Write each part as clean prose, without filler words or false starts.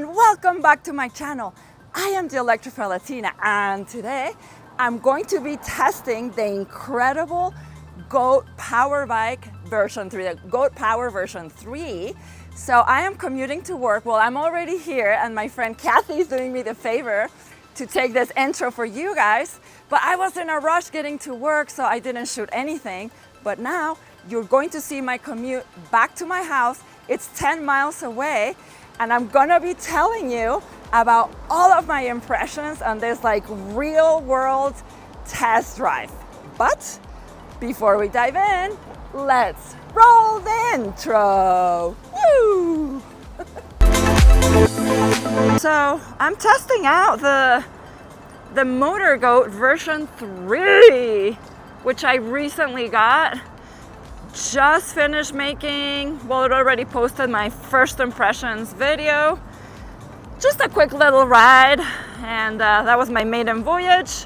everyone, welcome back to my channel. I am the Electrified Latina, and today I'm going to be testing the incredible Goat Power Bike version 3, the Goat Power version 3. So I am commuting to work. Well, I'm already here, and my friend Kathy is doing me the favor to take this intro for you guys. But I was in a rush getting to work, so I didn't shoot anything. But now you're going to see my commute back to my house. It's 10 miles away, and I'm gonna be telling you about all of my impressions on this like real world test drive. But before we dive in, let's roll the intro. Woo! So I'm testing out the Motor Goat version 3, which I recently got. Just finished making, well, it already posted my first impressions video. Just a quick little ride, and that was my maiden voyage.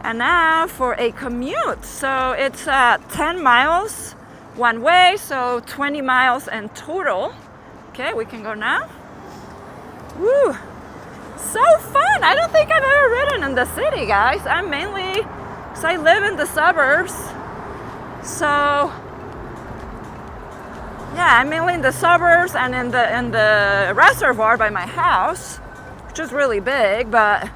And now for a commute. So it's 10 miles one way, so 20 miles in total. Okay, we can go now. Woo! So fun! I don't think I've ever ridden in the city, guys. I'm mainly, because I live in the suburbs. So yeah, I'm mainly in the suburbs and in the reservoir by my house, which is really big, but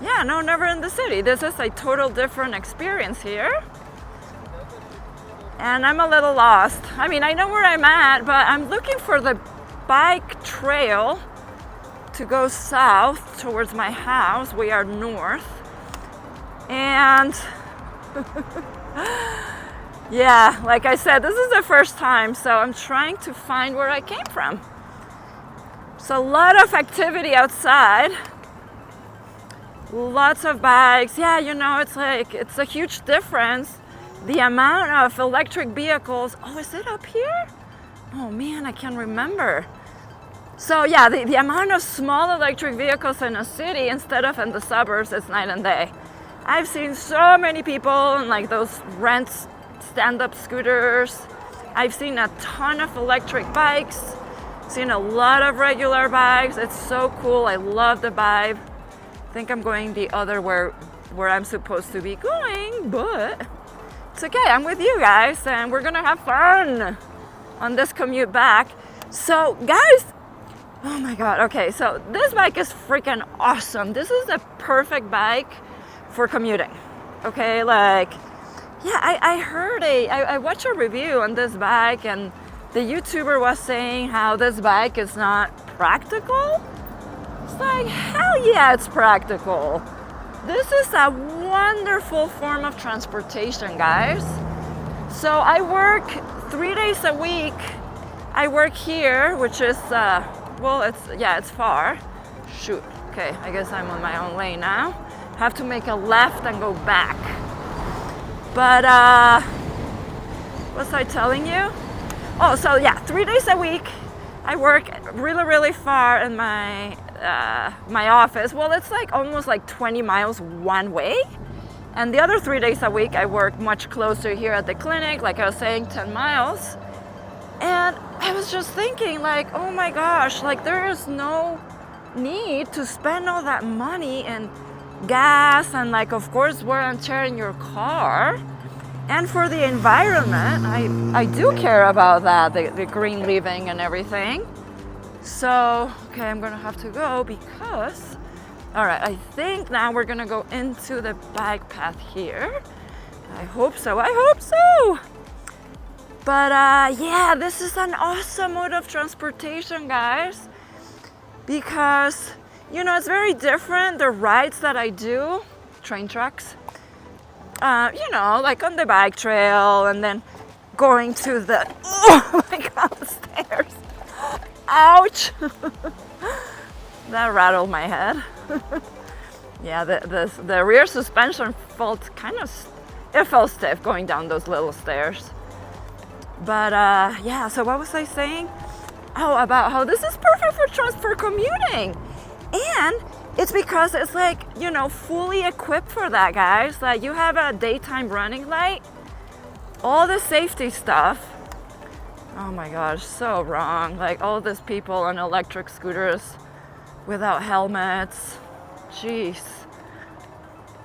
yeah, no, never in the city. This is a total different experience here. And I'm a little lost. I mean, I know where I'm at, but I'm looking for the bike trail to go south towards my house. We are north. And yeah, like I said, this is the first time, so I'm trying to find where I came from. So a lot of activity outside, lots of bikes. Yeah, you know, it's a huge difference. The amount of electric vehicles. Oh, is it up here? Oh man, I can't remember. So yeah, the amount of small electric vehicles in a city instead of in the suburbs is night and day. I've seen so many people in like those stand-up scooters. I've seen a ton of electric bikes, seen a lot of regular bikes. It's so cool. I love the vibe. I think I'm going the other where I'm supposed to be going, but it's okay. I'm with you guys, and we're gonna have fun on this commute back. So guys, oh my god, okay, so this bike is freaking awesome. This is a perfect bike for commuting. Okay, like, yeah, I watched a review on this bike, and the YouTuber was saying how this bike is not practical. It's like, hell yeah, it's practical. This is a wonderful form of transportation, guys. So I work 3 days a week. I work here, which is, well, it's far. Shoot, okay, I guess I'm on my own lane now. Have to make a left and go back. But what was I telling you? Oh, so yeah, 3 days a week. I work really, really far in my office. Well, it's like almost like 20 miles one way. And the other 3 days a week, I work much closer here at the clinic, like I was saying, 10 miles. And I was just thinking, like, oh my gosh, like there is no need to spend all that money in gas and, like, of course, wear and tear in your car. And for the environment, I do care about that, the green leaving and everything. So, okay, I'm gonna have to go because, all right, I think now we're gonna go into the bike path here. I hope so. But yeah, this is an awesome mode of transportation, guys, because, you know, it's very different, the rides that I do, train tracks, you know, like on the bike trail, and then going to the, oh my god, the stairs. Ouch! That rattled my head. Yeah, the rear suspension felt it felt stiff going down those little stairs. But yeah, so what was I saying? Oh, about how this is perfect for commuting. And it's because it's like, you know, fully equipped for that, guys. Like, you have a daytime running light, all the safety stuff. Oh my gosh, so wrong. Like all these people on electric scooters, without helmets. Jeez.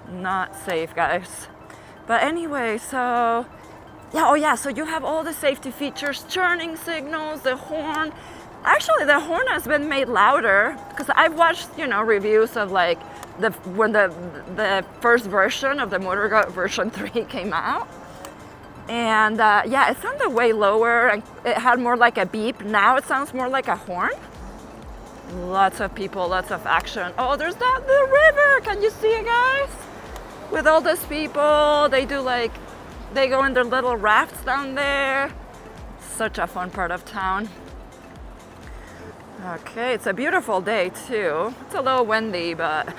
Not safe, guys. But anyway, so yeah, oh yeah, so you have all the safety features, turning signals, the horn. Actually, the horn has been made louder because I've watched, reviews of like when the first version of the MotorGo version 3 came out. And yeah, it sounded way lower and it had more like a beep. Now it sounds more like a horn. Lots of people, lots of action. Oh, there's the river. Can you see it, guys? With all these people, they go in their little rafts down there. Such a fun part of town. Okay, it's a beautiful day too. It's a little windy, but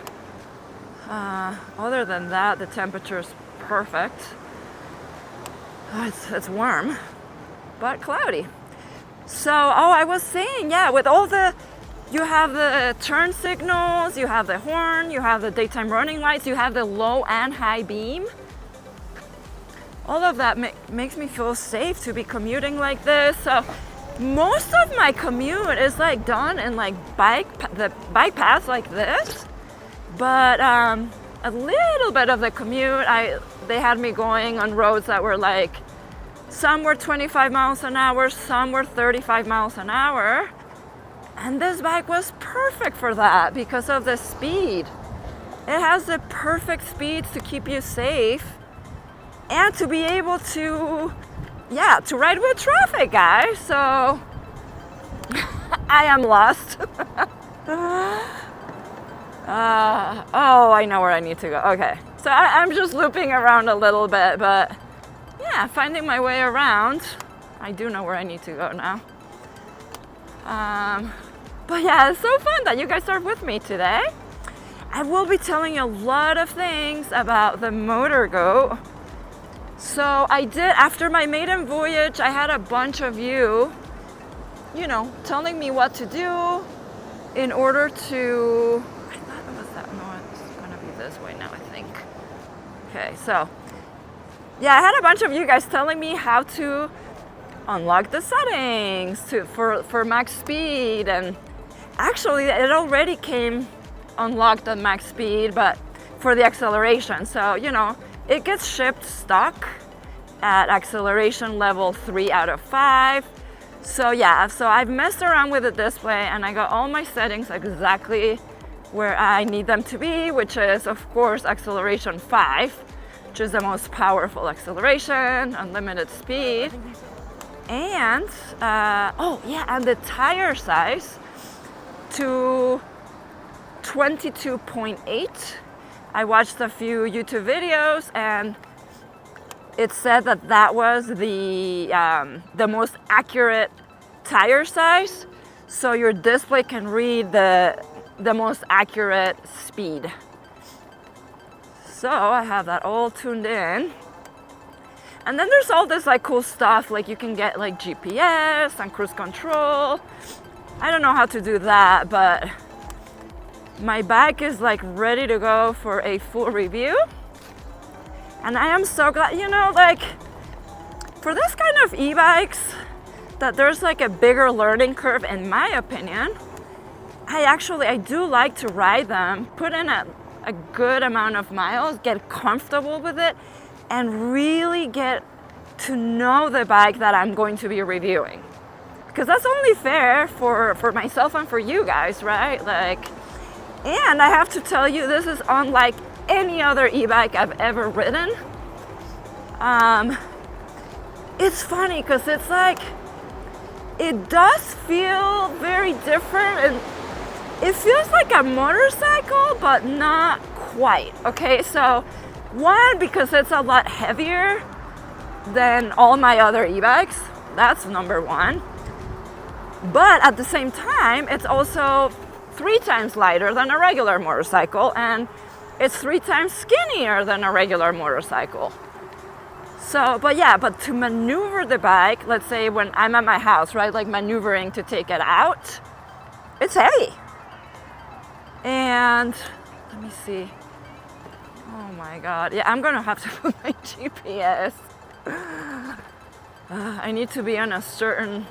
other than that, the temperature's perfect. It's warm, but cloudy. So, I was saying, yeah, with all you have the turn signals, you have the horn, you have the daytime running lights, you have the low and high beam. All of that makes me feel safe to be commuting like this. So most of my commute is like done in like the bike paths like this, but a little bit of the commute, they had me going on roads that were like, some were 25 miles an hour, some were 35 miles an hour. And this bike was perfect for that because of the speed. It has the perfect speeds to keep you safe and to be able to ride with traffic, guys. So I am lost. I know where I need to go. Okay, so I'm just looping around a little bit, but yeah, finding my way around. I do know where I need to go now. But yeah, it's so fun that you guys are with me today. I will be telling you a lot of things about the MotorGo. So I did, after my maiden voyage, I had a bunch of you telling me what to do in order to, I thought it was that, no, it's gonna be this way now, I think. Okay, so, yeah, I had a bunch of you guys telling me how to unlock the settings for max speed, and actually it already came unlocked at max speed, but for the acceleration. So, it gets shipped stock at acceleration level 3 out of 5. So yeah, so I've messed around with the display and I got all my settings exactly where I need them to be, which is of course acceleration 5, which is the most powerful acceleration, unlimited speed. And and the tire size to 22.8. I watched a few YouTube videos and it said that was the most accurate tire size, so your display can read the most accurate speed. So I have that all tuned in. And then there's all this like cool stuff, like you can get like GPS and cruise control. I don't know how to do that, but my bike is like ready to go for a full review. And I am so glad, for this kind of e-bikes, that there's like a bigger learning curve in my opinion. I do like to ride them, put in a good amount of miles, get comfortable with it, and really get to know the bike that I'm going to be reviewing. Because that's only fair for myself and for you guys, right? And I have to tell you, this is unlike any other e-bike I've ever ridden. It's funny because it's like, it does feel very different, and it feels like a motorcycle, but not quite. Okay, so one, because it's a lot heavier than all my other e-bikes. That's number one. But at the same time, it's also 3 times lighter than a regular motorcycle, and it's 3 times skinnier than a regular motorcycle. So, but to maneuver the bike, let's say when I'm at my house, right, like maneuvering to take it out, it's heavy. And let me see. Oh my God. Yeah, I'm gonna have to put my GPS. I need to be on a certain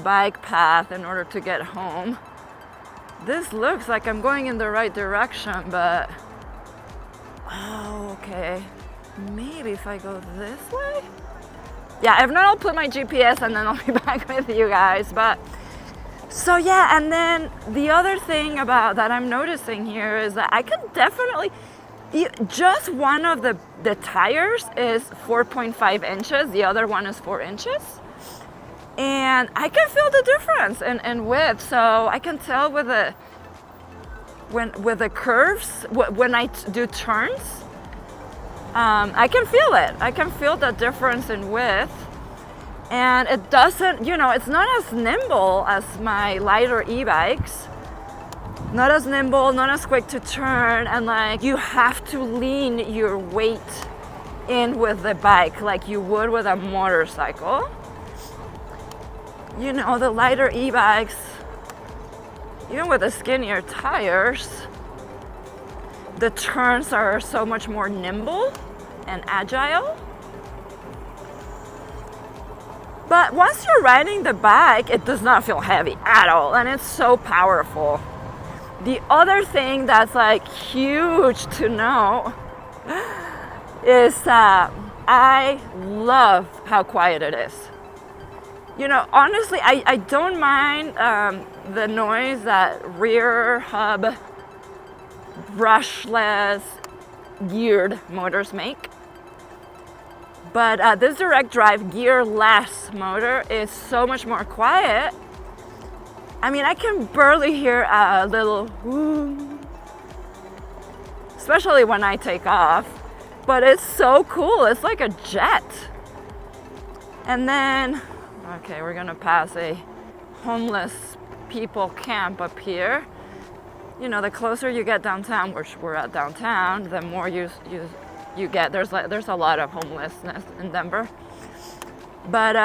bike path in order to get home. This looks like I'm going in the right direction, but oh, okay. Maybe if I go this way? Yeah, if not, I'll put my GPS and then I'll be back with you guys. But so yeah, and then the other thing about that I'm noticing here is that I can definitely, just one of the tires is 4.5 inches, the other one is 4 inches. And I can feel the difference in width, so I can tell with the curves, when I do turns, I can feel it. I can feel the difference in width, and it doesn't, it's not as nimble as my lighter e-bikes. Not as nimble, not as quick to turn, and like you have to lean your weight in with the bike like you would with a motorcycle. The lighter e-bikes, even with the skinnier tires, the turns are so much more nimble and agile. But once you're riding the bike, it does not feel heavy at all, and it's so powerful. The other thing that's like huge to know is that I love how quiet it is. Honestly, I don't mind the noise that rear hub brushless geared motors make. But this direct drive gearless motor is so much more quiet. I mean, I can barely hear a little whoo, especially when I take off. But it's so cool. It's like a jet. And then, okay, we're gonna pass a homeless people camp up here. The closer you get downtown, which we're at downtown, the more you get. There's a lot of homelessness in Denver. But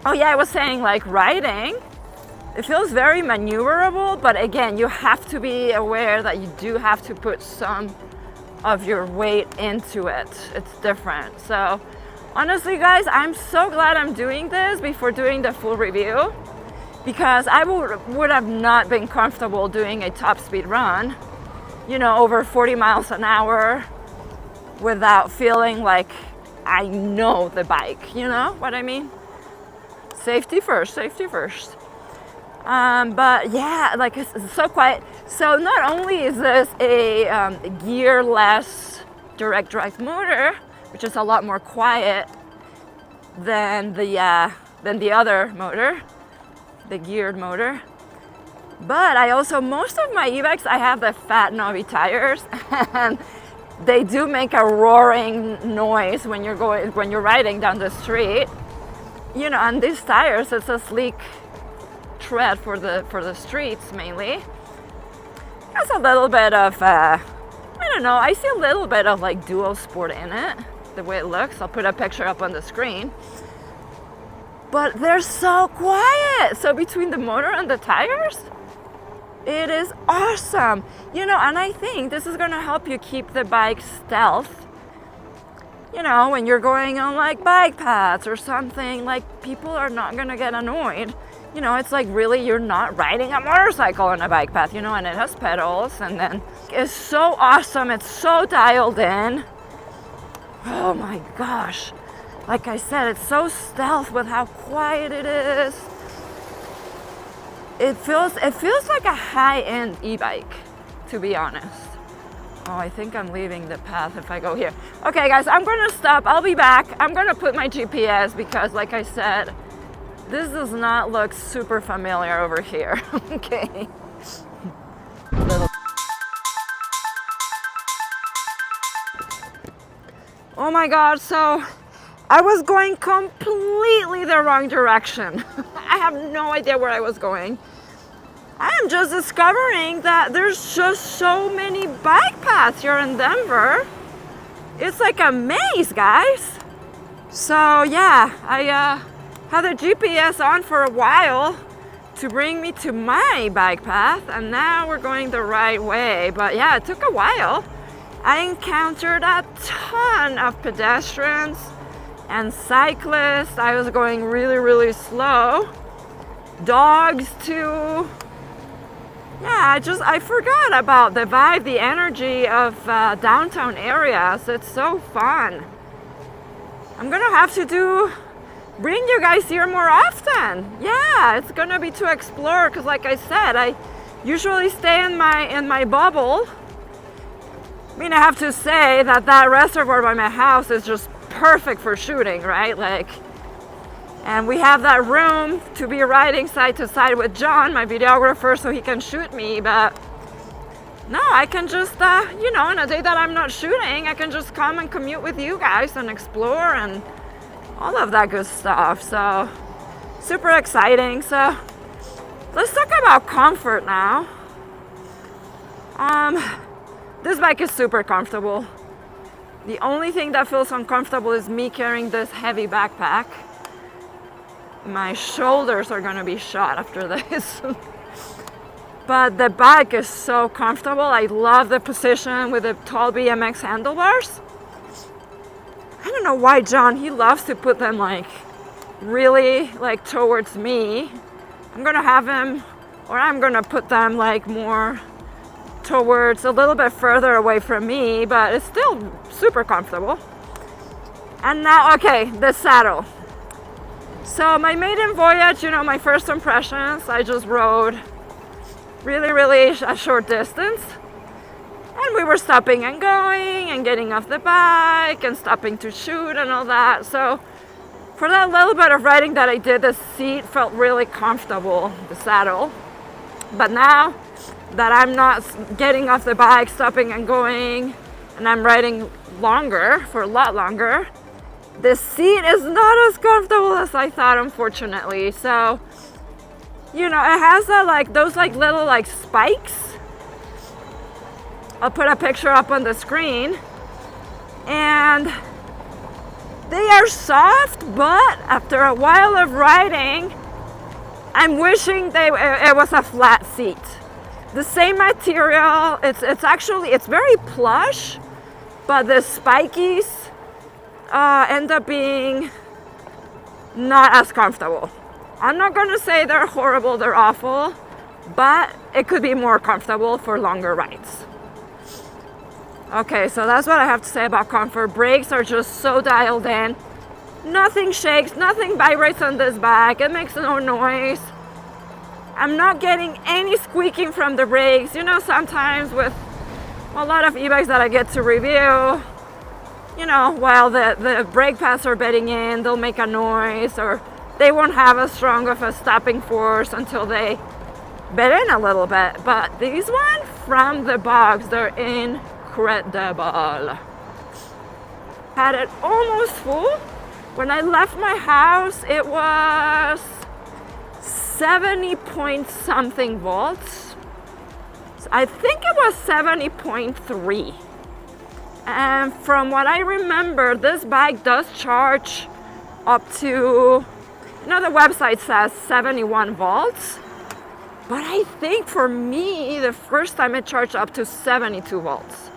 oh yeah, I was saying, like, riding, it feels very maneuverable, but again, you have to be aware that you do have to put some of your weight into it. It's different. So honestly, guys, I'm so glad I'm doing this before doing the full review, because I would have not been comfortable doing a top speed run, over 40 miles an hour without feeling like I know the bike, you know what I mean? Safety first, safety first. But yeah, like, it's so quiet. So not only is this a gearless direct drive motor, which is a lot more quiet than the other motor, the geared motor, but I also, most of my e-bikes, I have the fat Novi tires, and they do make a roaring noise when you're riding down the street. And these tires, it's a sleek tread for the streets mainly. Has a little bit of I don't know, I see a little bit of like dual sport in it, the way it looks. I'll put a picture up on the screen. But they're so quiet. So between the motor and the tires, it is awesome. And I think this is gonna help you keep the bike stealth. When you're going on like bike paths or something, like, people are not gonna get annoyed. It's like, really, you're not riding a motorcycle on a bike path, and it has pedals, and then it's so awesome. It's so dialed in. Oh my gosh. Like I said, it's so stealth with how quiet it is. It feels like a high-end e-bike, to be honest. Oh, I think I'm leaving the path if I go here. Okay, guys, I'm gonna stop. I'll be back. I'm gonna put my GPS because, like I said, this does not look super familiar over here. Okay. Oh my God, so I was going completely the wrong direction. I have no idea where I was going. I am just discovering that there's just so many bike paths here in Denver. It's like a maze, guys. So yeah, I had the GPS on for a while to bring me to my bike path, and now we're going the right way. But yeah, it took a while. I encountered a ton of pedestrians and cyclists. I was going really, really slow. Dogs too. I forgot about the vibe, the energy of downtown areas. It's so fun. I'm gonna have to bring you guys here more often. Yeah, it's gonna be to explore, because like I said, I usually stay in my bubble. I mean, I have to say that reservoir by my house is just perfect for shooting, right? Like, and we have that room to be riding side to side with John, my videographer, so he can shoot me. But no, I can just, you know, on a day that I'm not shooting, I can just come and commute with you guys and explore and all of that good stuff. So super exciting. So let's talk about comfort now. This bike is super comfortable. The only thing that feels uncomfortable is me carrying this heavy backpack. My shoulders are gonna be shot after this. But the bike is so comfortable. I love the position with the tall BMX handlebars. I don't know why John, he loves to put them like really like towards me. I'm gonna put them like more towards a little bit further away from me, but it's still super comfortable. And now, okay, the saddle. So my maiden voyage, you know, my first impressions, I just rode really a short distance. And we were stopping and going and getting off the bike and stopping to shoot and all that. So for that little bit of riding that I did, the seat felt really comfortable, the saddle. But now that I'm not getting off the bike, stopping and going, and I'm riding longer, for a lot longer, the seat is not as comfortable as I thought, unfortunately. So, you know, it has those little like spikes. I'll put a picture up on the screen. And they are soft, but after a while of riding, I'm wishing it was a flat seat. The same material, it's very plush, but the spikies end up being not as comfortable. I'm not gonna say they're horrible, they're awful, but it could be more comfortable for longer rides. Okay, so that's what I have to say about comfort. Brakes are just so dialed in. Nothing shakes, nothing vibrates on this bike. It makes no noise. I'm not getting any squeaking from the brakes. You know, sometimes with a lot of e-bikes that I get to review, you know, while the brake pads are bedding in, they'll make a noise, or they won't have as strong of a stopping force until they bed in a little bit. But these ones from the box, they're incredible. Had it almost full. When I left my house, it was 70 point something volts. I think it was 70.3. And from what I remember, this bike does charge up to, you know, the website says 71 volts. But I think for me, the first time it charged up to 72 volts.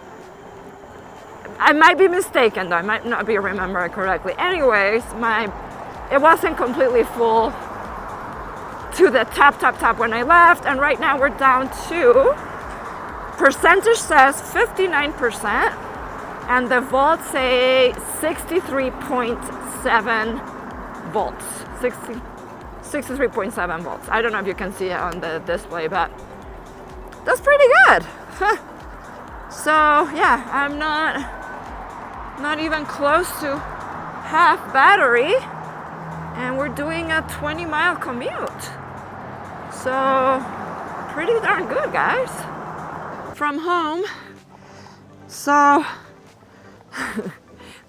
I might be mistaken though, I might not be remembering correctly. Anyways, it wasn't completely full to the top when I left, and right now we're down to, percentage says 59%, and the volts say 63.7 volts. 63.7 volts. I don't know if you can see it on the display, but that's pretty good. So yeah, I'm not even close to half battery, and we're doing a 20-mile commute. So pretty darn good, guys. From home. So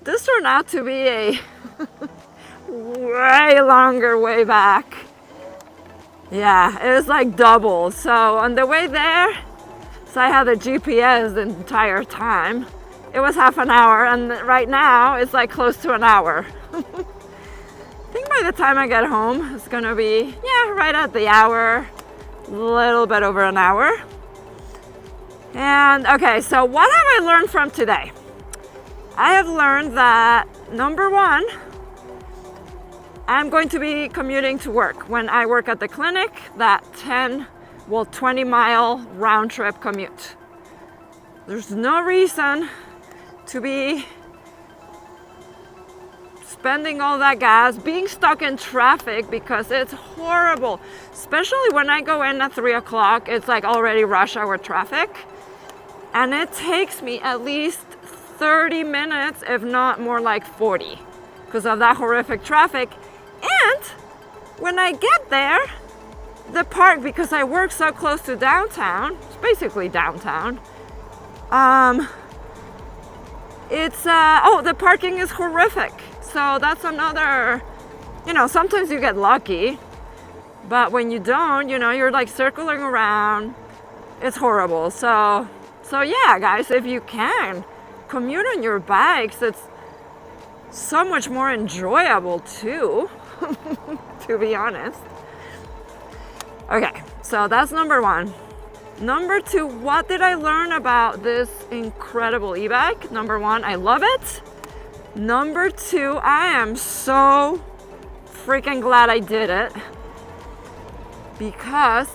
this turned out to be a way longer way back. Yeah, it was like double. So on the way there, so I had a GPS the entire time. It was half an hour, and right now it's like close to an hour. I think by the time I get home, it's gonna be, yeah, right at the hour, a little bit over an hour. And okay, so what have I learned from today? I have learned that, number one, I'm going to be commuting to work. When I work at the clinic, that 10 well, 20-mile round trip commute. There's no reason to be spending all that gas, being stuck in traffic, because it's horrible. Especially when I go in at 3 o'clock, it's like already rush hour traffic. And it takes me at least 30 minutes, if not more like 40, because of that horrific traffic. And when I get there, the park, because I work so close to downtown, it's basically downtown, the parking is horrific. So that's another, sometimes you get lucky, but when you don't, you're like circling around. It's horrible. So yeah, guys, if you can commute on your bikes, it's so much more enjoyable too, to be honest. Okay, so that's number one. Number two, what did I learn about this incredible e-bike? Number one, I love it. Number two, I am so freaking glad I did it, because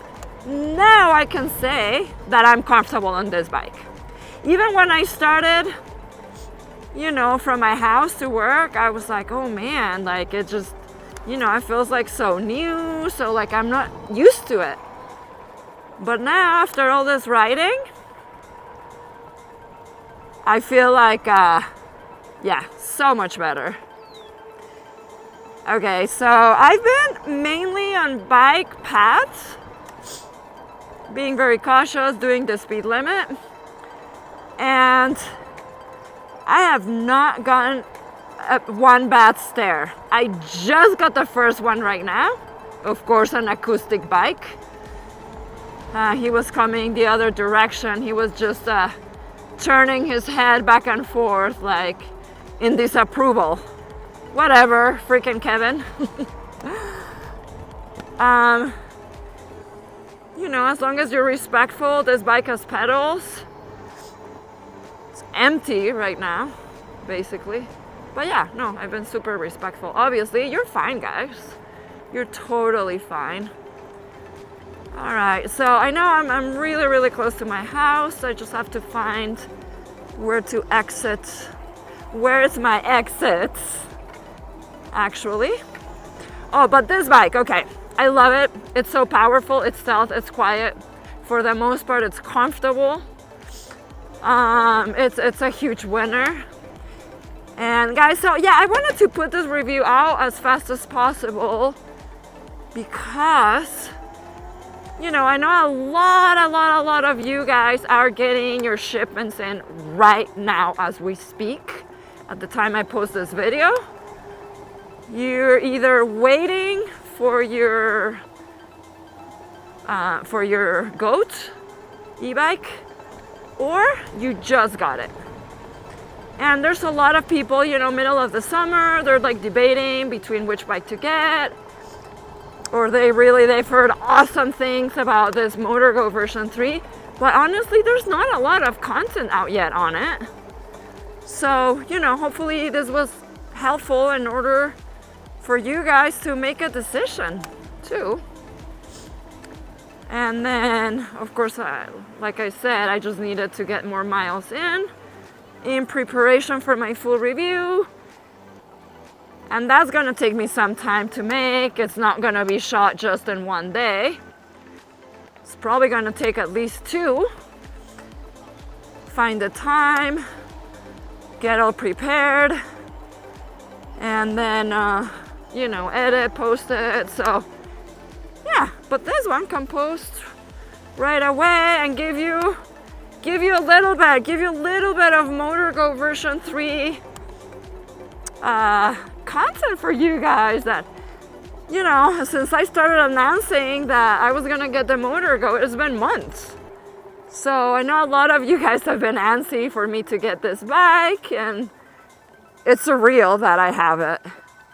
now I can say that I'm comfortable on this bike. Even when I started, from my house to work, I was like, oh man, like it just, it feels like so new, so like I'm not used to it. But now, after all this riding, I feel like, so much better. Okay, so I've been mainly on bike paths, being very cautious, doing the speed limit, and I have not gotten one bad stare. I just got the first one right now, of course, an acoustic bike. He was coming the other direction. He was just turning his head back and forth like in disapproval. Whatever, freaking Kevin. As long as you're respectful, this bike has pedals. It's empty right now, basically. But yeah, no, I've been super respectful. Obviously, you're fine, guys. You're totally fine. All right, so I know I'm really, really close to my house. I just have to find where to exit. Where's my exit, actually? Oh, but this bike, okay. I love it. It's so powerful. It's stealth. It's quiet. For the most part, it's comfortable. It's a huge winner. And guys, so yeah, I wanted to put this review out as fast as possible because I know a lot of you guys are getting your shipments in right now as we speak. At the time I post this video, you're either waiting for your GOAT e-bike, or you just got it. And there's a lot of people, middle of the summer, they're like debating between which bike to get. Or they've heard awesome things about this MotorGo version 3, but honestly, there's not a lot of content out yet on it. So, hopefully this was helpful in order for you guys to make a decision too. And then, of course, like I said, I just needed to get more miles in preparation for my full review. And that's gonna take me some time to make. It's not gonna be shot just in one day. It's probably gonna take at least 2. Find the time, get all prepared, and then, edit, post it. So, yeah, but this one can post right away and give you a little bit of MotorGo version 3 content for you guys that, since I started announcing that I was gonna get the MotorGo, it's been months. So I know a lot of you guys have been antsy for me to get this bike, and it's surreal that I have it.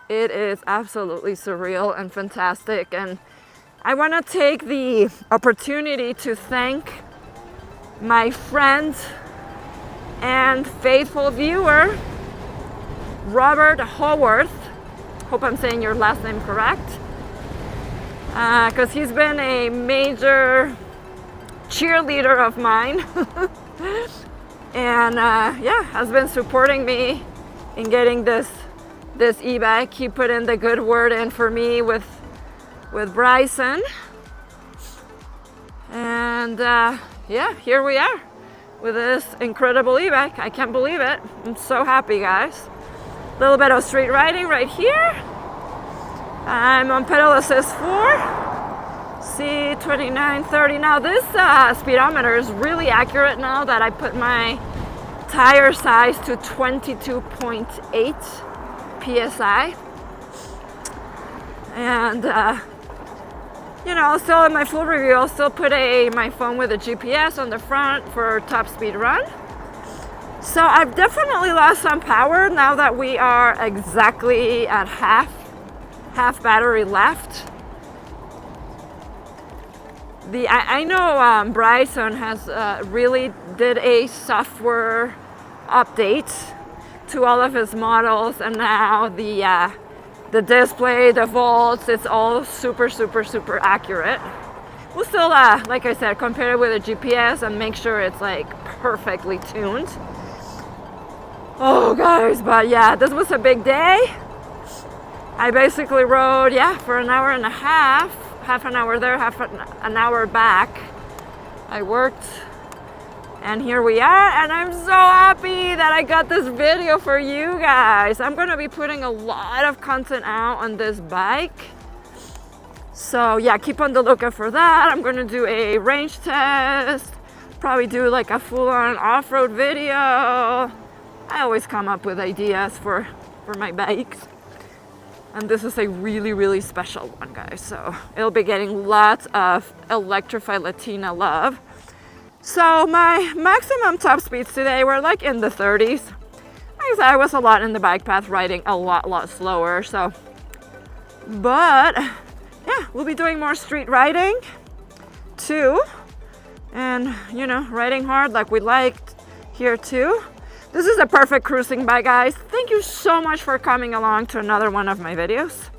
It is absolutely surreal and fantastic. And I want to take the opportunity to thank my friend and faithful viewer, Robert Haworth. Hope I'm saying your last name correct. Because he's been a major cheerleader of mine. And yeah, has been supporting me in getting this e-bike. He put in the good word in for me with Bryson. And yeah, here we are with this incredible e-bike. I can't believe it. I'm so happy, guys. A little bit of street riding right here. I'm on pedal assist 4. See, 29, 30. Now this speedometer is really accurate now that I put my tire size to 22.8 psi. And you know, still in my full review, I'll still put my phone with a GPS on the front for top speed run. So I've definitely lost some power now that we are exactly at half battery left. I know Bryson has really did a software update to all of his models, and now the display, the volts, it's all super accurate. We'll still, like I said, compare it with a GPS and make sure it's like perfectly tuned. Oh guys, but yeah, this was a big day. I basically rode, yeah, for an hour and a half an hour there, half an hour back. I worked, and here we are, and I'm so happy that I got this video for you guys. I'm gonna be putting a lot of content out on this bike. So yeah, keep on the lookout for that. I'm gonna do a range test, probably do like a full-on off-road video. I always come up with ideas for my bikes. And this is a really special one, guys. So it'll be getting lots of Electrified Latina love. So my maximum top speeds today were like in the 30s. Like I said, I was a lot in the bike path, riding a lot slower. So, but yeah, we'll be doing more street riding too. And you know, riding hard like we liked here too. This is a perfect cruising bike, guys. Thank you so much for coming along to another one of my videos.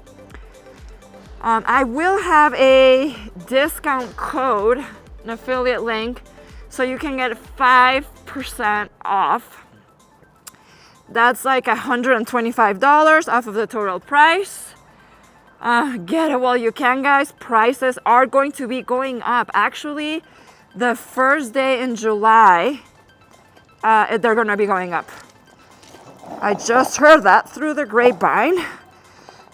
I will have a discount code, an affiliate link, so you can get 5% off. That's like $125 off of the total price. Get it while you can, guys. Prices are going to be going up. Actually, the first day in July, they're gonna be going up. I just heard that through the grapevine.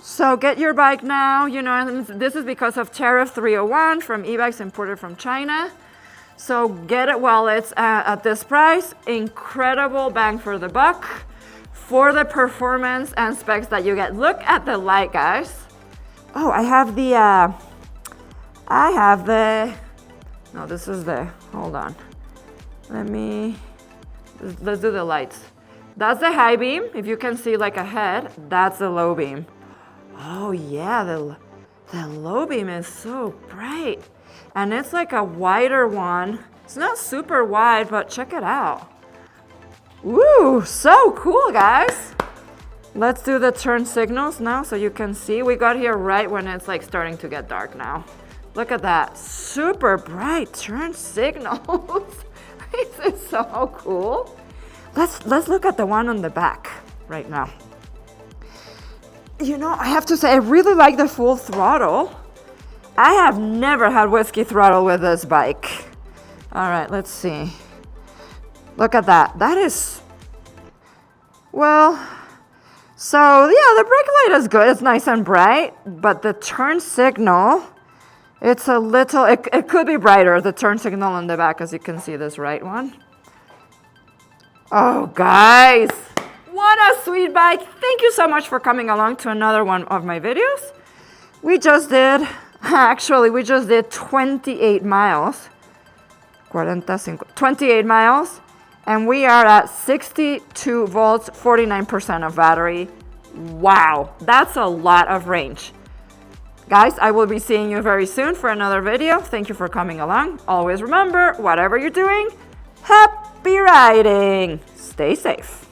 So get your bike now, you know, and this is because of Tariff 301 from e-bikes imported from China. So get it while it's at this price. Incredible bang for the buck for the performance and specs that you get. Look at the light, guys. Oh, I have the, no, this is the, hold on. Let's do the lights. That's the high beam. If you can see like ahead, that's the low beam. Oh yeah, the low beam is so bright. And it's like a wider one. It's not super wide, but check it out. Woo, so cool, guys. Let's do the turn signals now so you can see. We got here right when it's like starting to get dark now. Look at that, super bright turn signals. This is so cool. Let's look at the one on the back right now. You know, I have to say, I really like the full throttle. I have never had whiskey throttle with this bike. All right, let's see. Look at that. That is, well, so yeah, the brake light is good. It's nice and bright, but the turn signal, it's a little, it could be brighter, the turn signal on the back, as you can see, this right one. Oh, guys, what a sweet bike. Thank you so much for coming along to another one of my videos. We just did 28 miles. 28 miles. And we are at 62 volts, 49% of battery. Wow, that's a lot of range. Guys, I will be seeing you very soon for another video. Thank you for coming along. Always remember, whatever you're doing, happy riding. Stay safe.